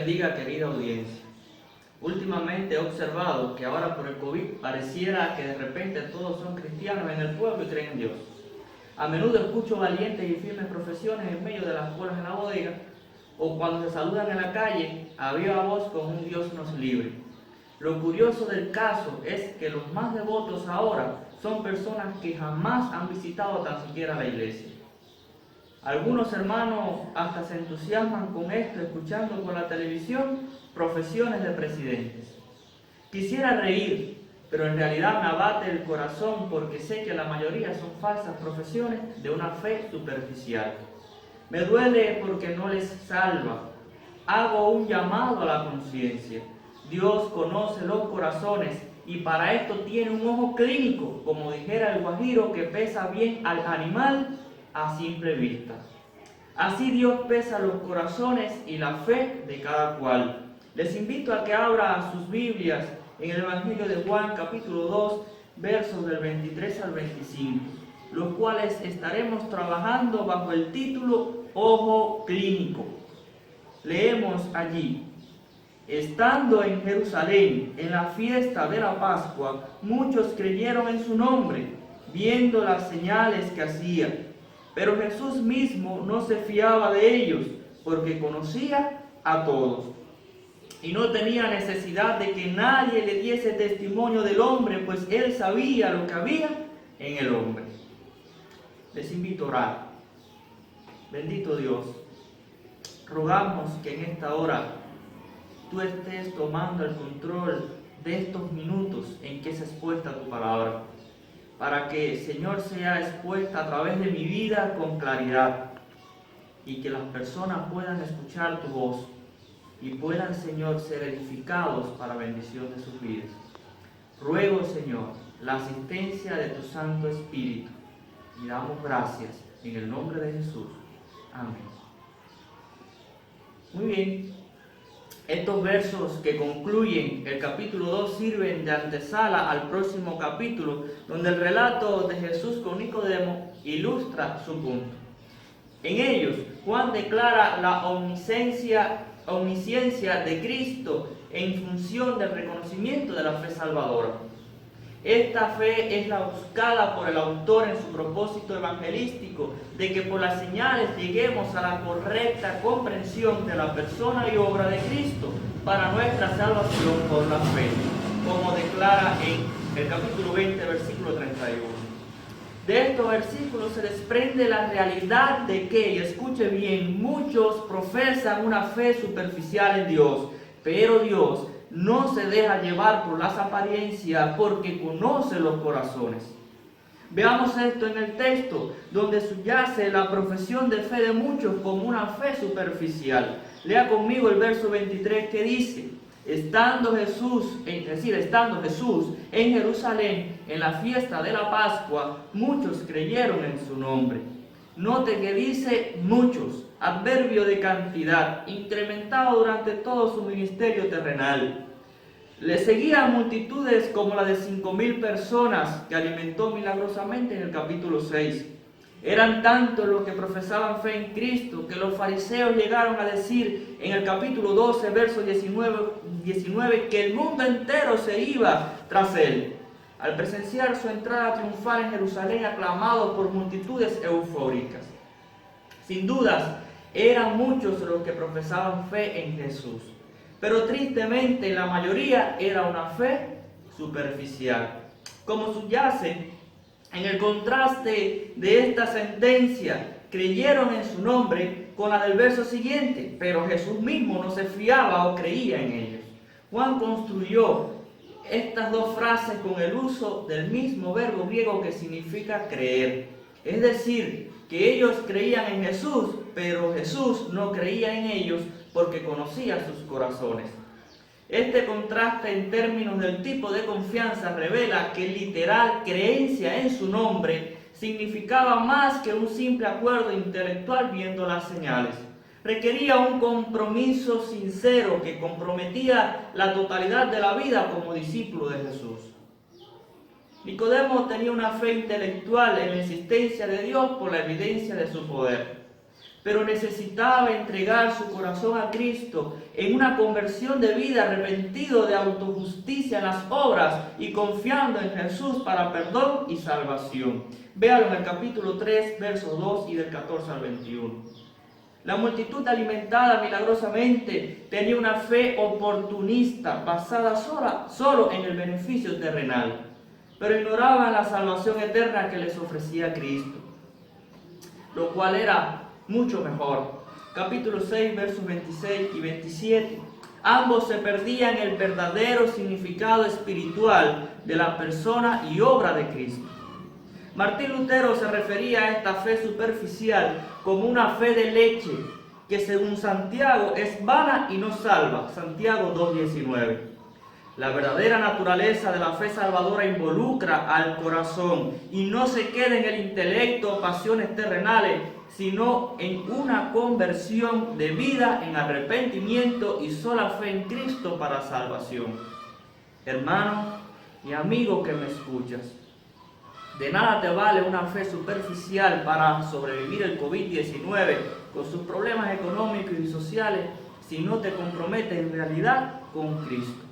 bendiga, querida audiencia. Últimamente he observado que ahora por el COVID pareciera que de repente todos son cristianos en el pueblo y creen en Dios. A menudo escucho valientes y firmes profesiones en medio de las colas en la bodega, o cuando se saludan en la calle, a viva voz con un Dios nos libre. Lo curioso del caso es que los más devotos ahora son personas que jamás han visitado tan siquiera la iglesia. Algunos hermanos hasta se entusiasman con esto, escuchando por la televisión profesiones de presidentes. Quisiera reír, pero en realidad me abate el corazón porque sé que la mayoría son falsas profesiones de una fe superficial. Me duele porque no les salva. Hago un llamado a la conciencia. Dios conoce los corazones y para esto tiene un ojo clínico, como dijera el guajiro, que pesa bien al animal a simple vista. Así Dios pesa los corazones y la fe de cada cual. Les invito a que abran sus Biblias en el Evangelio de Juan, capítulo 2, versos del 23 al 25, los cuales estaremos trabajando bajo el título Ojo Clínico. Leemos allí: estando en Jerusalén, en la fiesta de la Pascua, muchos creyeron en su nombre, viendo las señales que hacía. Pero Jesús mismo no se fiaba de ellos, porque conocía a todos. Y no tenía necesidad de que nadie le diese testimonio del hombre, pues él sabía lo que había en el hombre. Les invito a orar. Bendito Dios, rogamos que en esta hora tú estés tomando el control de estos minutos en que es expuesta tu palabra, para que, Señor, sea expuesta a través de mi vida con claridad y que las personas puedan escuchar tu voz y puedan, Señor, ser edificados para bendición de sus vidas. Ruego, Señor, la asistencia de tu Santo Espíritu y damos gracias en el nombre de Jesús. Amén. Muy bien. Estos versos que concluyen el capítulo 2 sirven de antesala al próximo capítulo, donde el relato de Jesús con Nicodemo ilustra su punto. En ellos, Juan declara la omnisciencia de Cristo en función del reconocimiento de la fe salvadora. Esta fe es la buscada por el autor en su propósito evangelístico de que por las señales lleguemos a la correcta comprensión de la persona y obra de Cristo para nuestra salvación por la fe, como declara en el capítulo 20, versículo 31. De estos versículos se desprende la realidad de que, y escuche bien, muchos profesan una fe superficial en Dios, pero Dios no se deja llevar por las apariencias porque conoce los corazones. Veamos esto en el texto, donde subyace la profesión de fe de muchos como una fe superficial. Lea conmigo el verso 23 que dice: estando Jesús en Jerusalén en la fiesta de la Pascua, muchos creyeron en su nombre. Note que dice muchos, adverbio de cantidad, incrementado durante todo su ministerio terrenal. Le seguían multitudes como la de 5,000 personas que alimentó milagrosamente en el capítulo 6. Eran tantos los que profesaban fe en Cristo que los fariseos llegaron a decir en el capítulo 12, verso 19 que el mundo entero se iba tras él, al presenciar su entrada triunfal en Jerusalén aclamado por multitudes eufóricas. Sin dudas, eran muchos los que profesaban fe en Jesús, pero tristemente la mayoría era una fe superficial, como subyace en el contraste de esta sentencia: creyeron en su nombre, con la del verso siguiente, pero Jesús mismo no se fiaba o creía en ellos. Juan construyó estas dos frases con el uso del mismo verbo griego que significa creer. Es decir, que ellos creían en Jesús, pero Jesús no creía en ellos porque conocía sus corazones. Este contraste en términos del tipo de confianza revela que literal creencia en su nombre significaba más que un simple acuerdo intelectual viendo las señales. Requería un compromiso sincero que comprometía la totalidad de la vida como discípulo de Jesús. Nicodemo tenía una fe intelectual en la existencia de Dios por la evidencia de su poder. pero necesitaba entregar su corazón a Cristo en una conversión de vida, arrepentido de autojusticia en las obras y confiando en Jesús para perdón y salvación. Véalo en el capítulo 3, versos 2 y del 14 al 21. La multitud alimentada milagrosamente tenía una fe oportunista basada solo en el beneficio terrenal, pero ignoraban la salvación eterna que les ofrecía Cristo, lo cual era mucho mejor. Capítulo 6, versos 26 y 27. Ambos se perdían el verdadero significado espiritual de la persona y obra de Cristo. Martín Lutero se refería a esta fe superficial como una fe de leche, que según Santiago es vana y no salva. Santiago 2:19. La verdadera naturaleza de la fe salvadora involucra al corazón y no se queda en el intelecto o pasiones terrenales, sino en una conversión de vida en arrepentimiento y sola fe en Cristo para salvación. Hermano y amigo que me escuchas, de nada te vale una fe superficial para sobrevivir el COVID-19 con sus problemas económicos y sociales si no te comprometes en realidad con Cristo.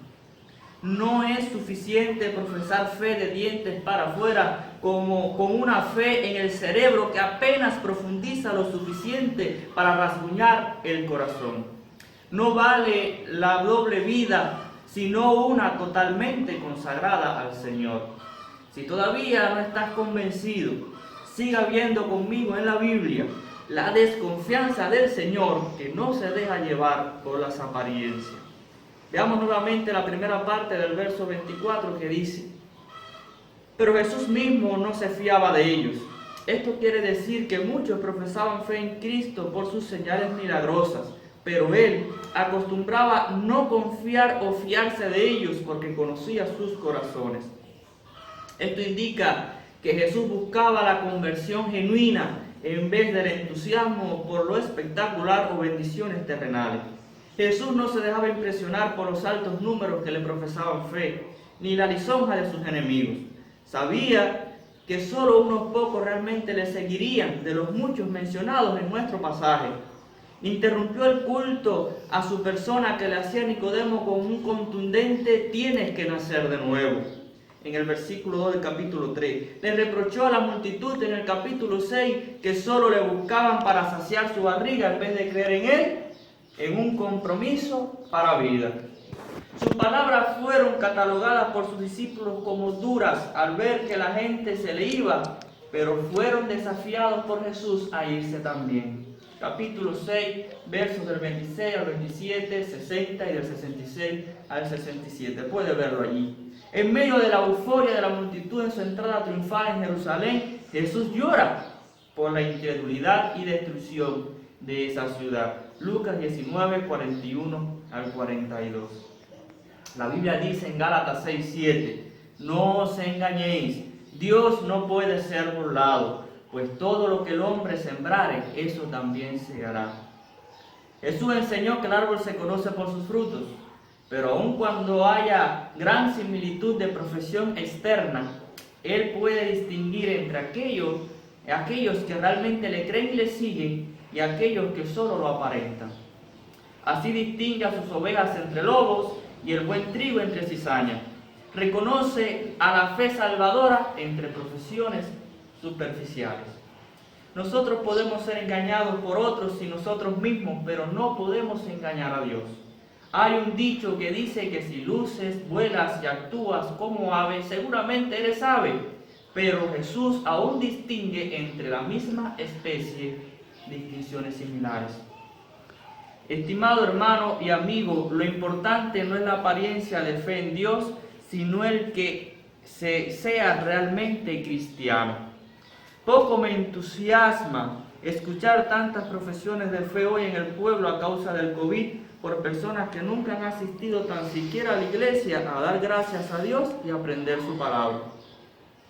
No es suficiente profesar fe de dientes para afuera como con una fe en el cerebro que apenas profundiza lo suficiente para rasguñar el corazón. No vale la doble vida, sino una totalmente consagrada al Señor. Si todavía no estás convencido, siga viendo conmigo en la Biblia la desconfianza del Señor que no se deja llevar por las apariencias. Veamos nuevamente la primera parte del verso 24 que dice: pero Jesús mismo no se fiaba de ellos. Esto quiere decir que muchos profesaban fe en Cristo por sus señales milagrosas, pero Él acostumbraba no confiar o fiarse de ellos porque conocía sus corazones. Esto indica que Jesús buscaba la conversión genuina en vez del entusiasmo por lo espectacular o bendiciones terrenales. Jesús no se dejaba impresionar por los altos números que le profesaban fe, ni la lisonja de sus enemigos. Sabía que solo unos pocos realmente le seguirían de los muchos mencionados en nuestro pasaje. Interrumpió el culto a su persona que le hacía Nicodemo con un contundente: tienes que nacer de nuevo, en el versículo 2 del capítulo 3. Le reprochó a la multitud en el capítulo 6 que solo le buscaban para saciar su barriga en vez de creer en Él, en un compromiso para vida. Sus palabras fueron catalogadas por sus discípulos como duras al ver que la gente se le iba, pero fueron desafiados por Jesús a irse también. Capítulo 6, versos del 26 al 27, 60 y del 66 al 67. Puede verlo allí. En medio de la euforia de la multitud en su entrada triunfal en Jerusalén, Jesús llora por la incredulidad y destrucción de esa ciudad. Lucas 19, 41 al 42. La Biblia dice en Gálatas 6, 7: no os engañéis, Dios no puede ser burlado, pues todo lo que el hombre sembrare, eso también segará. Jesús enseñó que el árbol se conoce por sus frutos, pero aun cuando haya gran similitud de profesión externa, Él puede distinguir entre aquellos que realmente le creen y le siguen y aquellos que solo lo aparentan. Así distingue a sus ovejas entre lobos y el buen trigo entre cizaña. Reconoce a la fe salvadora entre profesiones superficiales. Nosotros podemos ser engañados por otros y nosotros mismos, pero no podemos engañar a Dios. Hay un dicho que dice que si luces, vuelas y actúas como ave, seguramente eres ave. Pero Jesús aún distingue entre la misma especie distinciones similares. Estimado hermano y amigo, lo importante no es la apariencia de fe en Dios, sino el que sea realmente cristiano. Poco me entusiasma escuchar tantas profesiones de fe hoy en el pueblo a causa del COVID por personas que nunca han asistido tan siquiera a la iglesia a dar gracias a Dios y aprender su palabra.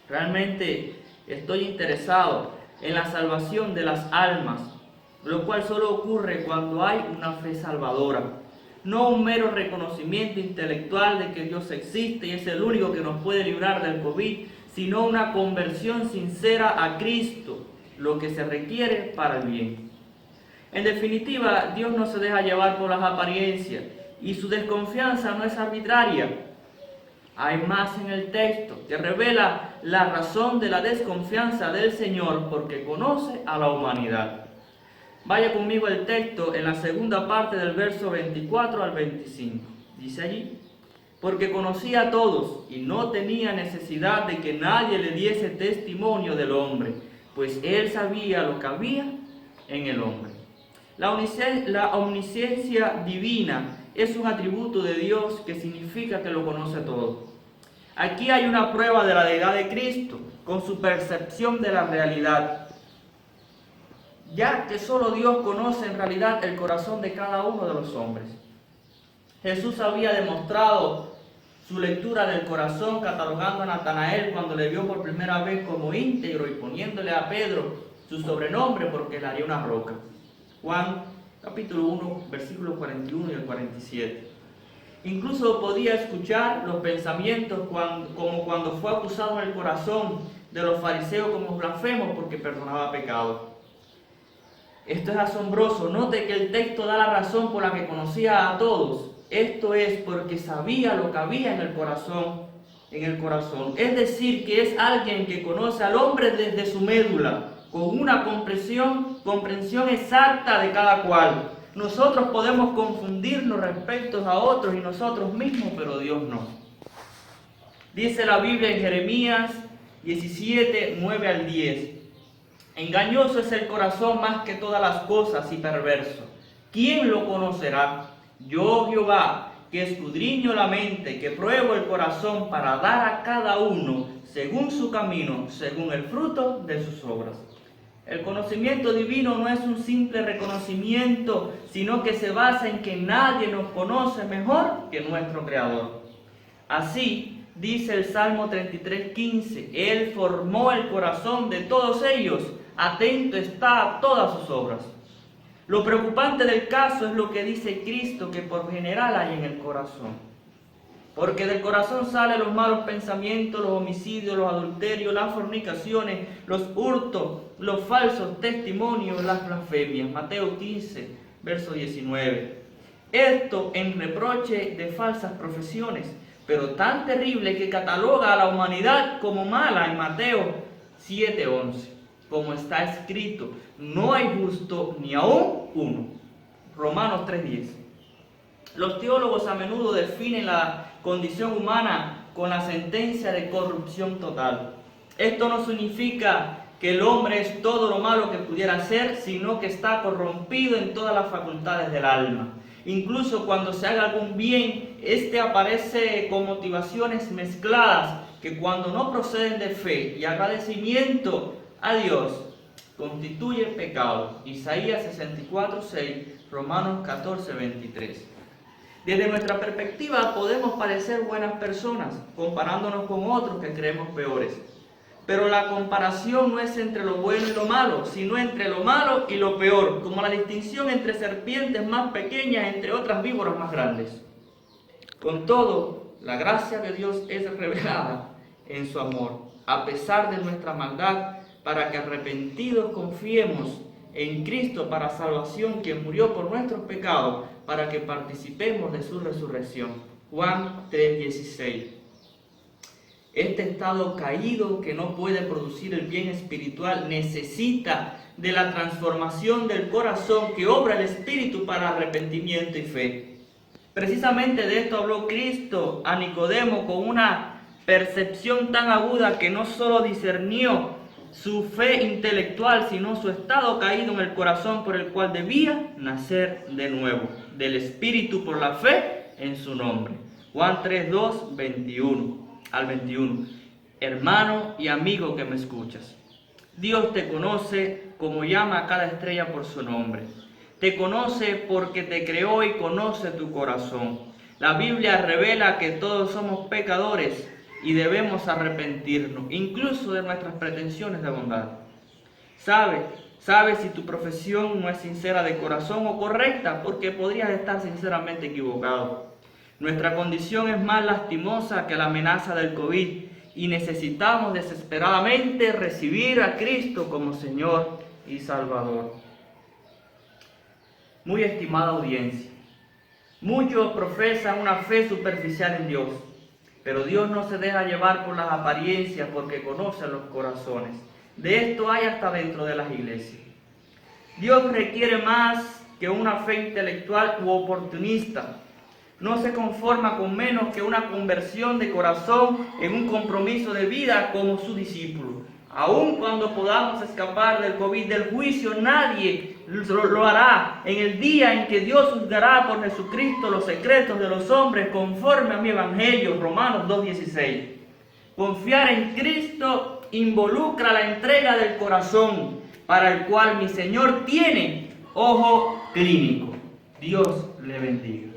Realmente estoy interesado en la salvación de las almas, lo cual solo ocurre cuando hay una fe salvadora. No un mero reconocimiento intelectual de que Dios existe y es el único que nos puede librar del COVID, sino una conversión sincera a Cristo, lo que se requiere para el bien. En definitiva, Dios no se deja llevar por las apariencias y su desconfianza no es arbitraria. Hay más en el texto que revela la razón de la desconfianza del Señor porque conoce a la humanidad. Vaya conmigo el texto en la segunda parte del verso 24 al 25. Dice allí: porque conocía a todos y no tenía necesidad de que nadie le diese testimonio del hombre, pues él sabía lo que había en el hombre. La omnisciencia divina es un atributo de Dios que significa que lo conoce todo. Aquí hay una prueba de la deidad de Cristo con su percepción de la realidad, ya que solo Dios conoce en realidad el corazón de cada uno de los hombres. Jesús había demostrado su lectura del corazón catalogando a Natanael cuando le vio por primera vez como íntegro y poniéndole a Pedro su sobrenombre porque le haría una roca. Juan capítulo 1, versículos 41 y el 47. Incluso podía escuchar los pensamientos como cuando fue acusado en el corazón de los fariseos como blasfemos porque perdonaba pecados. Esto es asombroso. Note que el texto da la razón por la que conocía a todos. Esto es porque sabía lo que había en el corazón. Es decir, que es alguien que conoce al hombre desde su médula, con una comprensión exacta de cada cual. Nosotros podemos confundirnos respecto a otros y nosotros mismos, pero Dios no. Dice la Biblia en Jeremías 17, 9 al 10. Engañoso es el corazón más que todas las cosas y perverso. ¿Quién lo conocerá? Yo, Jehová, que escudriño la mente, que pruebo el corazón para dar a cada uno según su camino, según el fruto de sus obras. El conocimiento divino no es un simple reconocimiento, sino que se basa en que nadie nos conoce mejor que nuestro Creador. Así dice el Salmo 33:15, Él formó el corazón de todos ellos, atento está a todas sus obras. Lo preocupante del caso es lo que dice Cristo, que por general hay en el corazón. Porque del corazón salen los malos pensamientos, los homicidios, los adulterios, las fornicaciones, los hurtos, los falsos testimonios, las blasfemias. Mateo 15, verso 19. Esto en reproche de falsas profesiones, pero tan terrible que cataloga a la humanidad como mala en Mateo 7:11. Como está escrito, no hay justo ni aún uno. Romanos 3:10. Los teólogos a menudo definen la condición humana con la sentencia de corrupción total. Esto no significa que el hombre es todo lo malo que pudiera ser, sino que está corrompido en todas las facultades del alma. Incluso cuando se haga algún bien, este aparece con motivaciones mezcladas que cuando no proceden de fe y agradecimiento a Dios, constituye pecado. Isaías 64:6, Romanos 14:23. Desde nuestra perspectiva podemos parecer buenas personas, comparándonos con otros que creemos peores. Pero la comparación no es entre lo bueno y lo malo, sino entre lo malo y lo peor, como la distinción entre serpientes más pequeñas entre otras víboras más grandes. Con todo, la gracia de Dios es revelada en su amor, a pesar de nuestra maldad, para que arrepentidos confiemos en Cristo para salvación, quien murió por nuestros pecados, para que participemos de su resurrección. Juan 3:16. Este estado caído que no puede producir el bien espiritual necesita de la transformación del corazón que obra el Espíritu para arrepentimiento y fe. Precisamente de esto habló Cristo a Nicodemo con una percepción tan aguda que no solo discernió su fe intelectual, sino su estado caído en el corazón por el cual debía nacer de nuevo, del Espíritu por la fe en su nombre. Juan 3:2, 21 al 21. Hermano y amigo que me escuchas, Dios te conoce como llama a cada estrella por su nombre. Te conoce porque te creó y conoce tu corazón. La Biblia revela que todos somos pecadores y debemos arrepentirnos, incluso de nuestras pretensiones de bondad. Sabes si tu profesión no es sincera de corazón o correcta, porque podrías estar sinceramente equivocado. Nuestra condición es más lastimosa que la amenaza del COVID y necesitamos desesperadamente recibir a Cristo como Señor y Salvador. Muy estimada audiencia, muchos profesan una fe superficial en Dios, pero Dios no se deja llevar por las apariencias porque conoce los corazones. De esto hay hasta dentro de las iglesias. Dios requiere más que una fe intelectual u oportunista. No se conforma con menos que una conversión de corazón en un compromiso de vida como su discípulo. Aun cuando podamos escapar del COVID del juicio, nadie lo hará en el día en que Dios juzgará por Jesucristo los secretos de los hombres conforme a mi evangelio, Romanos 2:16. Confiar en Cristo involucra la entrega del corazón, para el cual mi Señor tiene ojo clínico. Dios le bendiga.